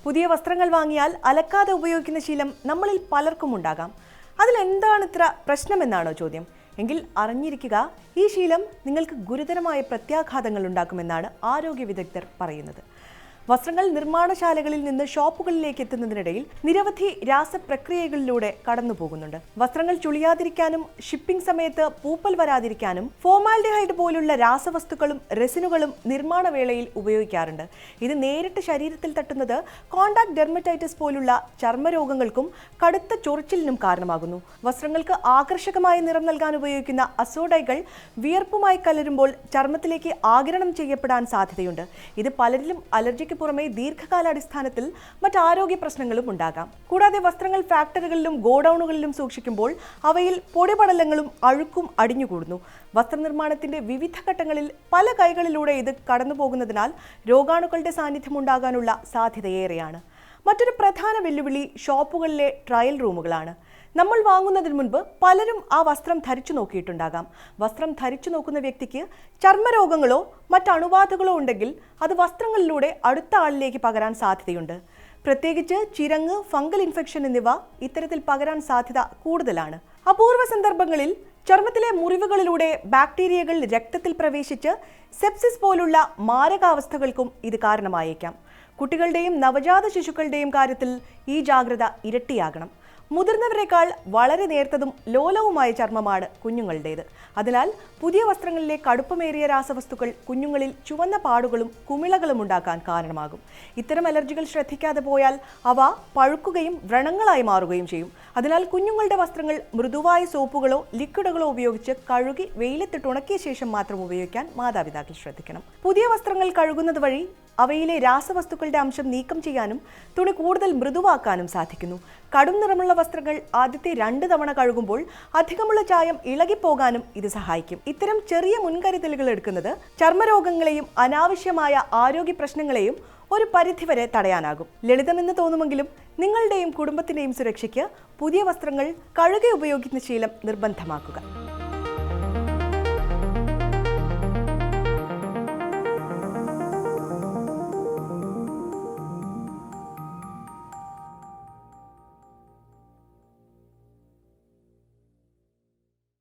പുതിയ വസ്ത്രങ്ങൾ വാങ്ങിയാൽ അലക്കാതെ ഉപയോഗിക്കുന്ന ശീലം നമ്മളിൽ പലർക്കും ഉണ്ടാകാം. അതിലെന്താണ് ഇത്ര പ്രശ്നമെന്നാണോ ചോദ്യം? എങ്കിൽ അറിഞ്ഞിരിക്കുക, ഈ ശീലം നിങ്ങൾക്ക് ഗുരുതരമായ പ്രത്യാഘാതങ്ങൾ ഉണ്ടാക്കുമെന്നാണ് ആരോഗ്യ വിദഗ്ധർ പറയുന്നത്. വസ്ത്രങ്ങൾ നിർമ്മാണശാലകളിൽ നിന്ന് ഷോപ്പുകളിലേക്ക് എത്തുന്നതിനിടയിൽ നിരവധി രാസപ്രക്രിയകളിലൂടെ കടന്നു പോകുന്നുണ്ട്. വസ്ത്രങ്ങൾ ചുളിയാതിരിക്കാനും ഷിപ്പിംഗ് സമയത്ത് പൂപ്പൽ വരാതിരിക്കാനും ഫോമാൽഡിഹൈഡ് പോലുള്ള രാസവസ്തുക്കളും റെസിനുകളും നിർമ്മാണ വേളയിൽ ഉപയോഗിക്കാറുണ്ട്. ഇത് നേരിട്ട് ശരീരത്തിൽ തട്ടുന്നത് കോണ്ടാക്ട് ഡെർമറ്റൈറ്റിസ് പോലുള്ള ചർമ്മരോഗങ്ങൾക്കും കടുത്ത ചൊറിച്ചിലിനും കാരണമാകുന്നു. വസ്ത്രങ്ങൾക്ക് ആകർഷകമായ നിറം നൽകാൻ ഉപയോഗിക്കുന്ന അസോഡൈകൾ വിയർപ്പുമായി കലരുമ്പോൾ ചർമ്മത്തിലേക്ക് ആഗിരണം ചെയ്യപ്പെടാൻ സാധ്യതയുണ്ട്. ഇത് പലരിലും അലർജിക്ക് പുറമെ ദീർഘകാലാടിസ്ഥാനത്തിൽ മറ്റ് ആരോഗ്യ പ്രശ്നങ്ങളും ഉണ്ടാകാം. കൂടാതെ വസ്ത്രങ്ങൾ ഫാക്ടറികളിലും ഗോഡൌണുകളിലും സൂക്ഷിക്കുമ്പോൾ അവയിൽ പൊടിപടലങ്ങളും അഴുക്കും അടിഞ്ഞുകൂടുന്നു. വസ്ത്രനിർമ്മാണത്തിന്റെ വിവിധ ഘട്ടങ്ങളിൽ പല കൈകളിലൂടെ ഇത് കടന്നുപോകുന്നതിനാൽ രോഗാണുക്കളുടെ സാന്നിധ്യം ഉണ്ടാകാനുള്ള സാധ്യതയേറെയാണ്. മറ്റൊരു പ്രധാന വെല്ലുവിളി ഷോപ്പുകളിലെ ട്രയൽ റൂമുകളാണ്. നമ്മൾ വാങ്ങുന്നതിന് മുൻപ് പലരും ആ വസ്ത്രം ധരിച്ചു നോക്കിയിട്ടുണ്ടാകാം. വസ്ത്രം ധരിച്ചു നോക്കുന്ന വ്യക്തിക്ക് ചർമ്മരോഗങ്ങളോ മറ്റണുബാധകളോ ഉണ്ടെങ്കിൽ അത് വസ്ത്രങ്ങളിലൂടെ അടുത്ത ആളിലേക്ക് പകരാൻ സാധ്യതയുണ്ട്. പ്രത്യേകിച്ച് ചിരങ്ങ്, ഫംഗൽ ഇൻഫെക്ഷൻ എന്നിവ ഇത്തരത്തിൽ പകരാൻ സാധ്യത കൂടുതലാണ്. അപൂർവ സന്ദർഭങ്ങളിൽ ചർമ്മത്തിലെ മുറിവുകളിലൂടെ ബാക്ടീരിയകൾ രക്തത്തിൽ പ്രവേശിച്ച് സെപ്സിസ് പോലുള്ള മാരകാവസ്ഥകൾക്കും ഇത് കാരണമായേക്കാം. കുട്ടികളുടെയും നവജാത ശിശുക്കളുടെയും കാര്യത്തിൽ ഈ ജാഗ്രത ഇരട്ടിയാകണം. മുതിർന്നവരെക്കാൾ വളരെ നേർത്തതും ലോലവുമായ ചർമ്മമാണ് കുഞ്ഞുങ്ങളുടേത്. അതിനാൽ പുതിയ വസ്ത്രങ്ങളിലെ കടുപ്പമേറിയ രാസവസ്തുക്കൾ കുഞ്ഞുങ്ങളിൽ ചുവന്ന പാടുകളും കുമിളകളും ഉണ്ടാക്കാൻ കാരണമാകും. ഇത്തരം അലർജികൾ ശ്രദ്ധിക്കാതെ പോയാൽ അവ പഴുക്കുകയും വ്രണങ്ങളായി മാറുകയും ചെയ്യും. അതിനാൽ കുഞ്ഞുങ്ങളുടെ വസ്ത്രങ്ങൾ മൃദുവായ സോപ്പുകളോ ലിക്വിഡുകളോ ഉപയോഗിച്ച് കഴുകി വെയിലത്തിട്ട് ഉണക്കിയ ശേഷം മാത്രം ഉപയോഗിക്കാൻ മാതാപിതാക്കൾ ശ്രദ്ധിക്കണം. പുതിയ വസ്ത്രങ്ങൾ കഴുകുന്നത് വഴി അവയിലെ രാസവസ്തുക്കളുടെ അംശം നീക്കം ചെയ്യാനും തുണി കൂടുതൽ മൃദുവാക്കാനും സാധിക്കുന്നു. കടും നിറമുള്ള വസ്ത്രങ്ങൾ ആദ്യത്തെ 2 തവണ കഴുകുമ്പോൾ അധികമുള്ള ചായം ഇളകിപ്പോകാനും ഇത് സഹായിക്കും. ഇത്തരം ചെറിയ മുൻകരുതലുകൾ എടുക്കുന്നത് ചർമ്മരോഗങ്ങളെയും അനാവശ്യമായ ആരോഗ്യ പ്രശ്നങ്ങളെയും ഒരു പരിധിവരെ തടയാനാകും. ലളിതമെന്ന് തോന്നുമെങ്കിലും നിങ്ങളുടെയും കുടുംബത്തിന്റെയും സുരക്ഷയ്ക്ക് പുതിയ വസ്ത്രങ്ങൾ കഴുകി ഉപയോഗിക്കുന്ന ശീലം നിർബന്ധമാക്കുക.